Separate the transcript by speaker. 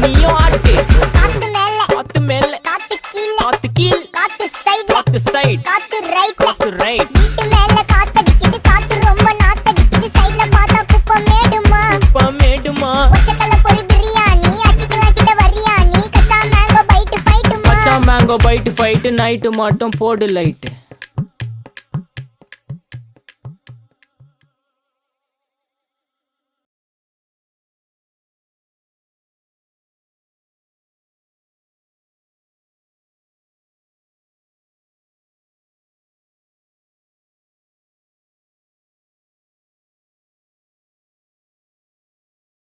Speaker 1: நீயும் ஆட்டு.
Speaker 2: காத்து மேல
Speaker 1: காத்து மேல
Speaker 2: காத்து கீழ
Speaker 1: காத்து கீழ்
Speaker 2: காத்து சைடுல
Speaker 1: காத்து சைடு
Speaker 2: காத்து ரைட்ல
Speaker 1: காத்து ரைட்.
Speaker 2: வீட்டு மேல காத்தடிக்குது காத்து ரொம்ப நாத்தடிக்குது சைடுல பார்த்தா குப்பை மேடுமா
Speaker 1: மேடுமா
Speaker 2: ஒச்சக்கல்ல பொரி பிரியாணி அச்சிக்கலாம் கிட்ட வரியாணி கச்சா மேங்கோ பைட்டு ஃபைட்டுமா
Speaker 1: மச்சான் மேங்கோ பைட்டு ஃபைட்டு நைட்டு மட்டும் போடு லைட்டு.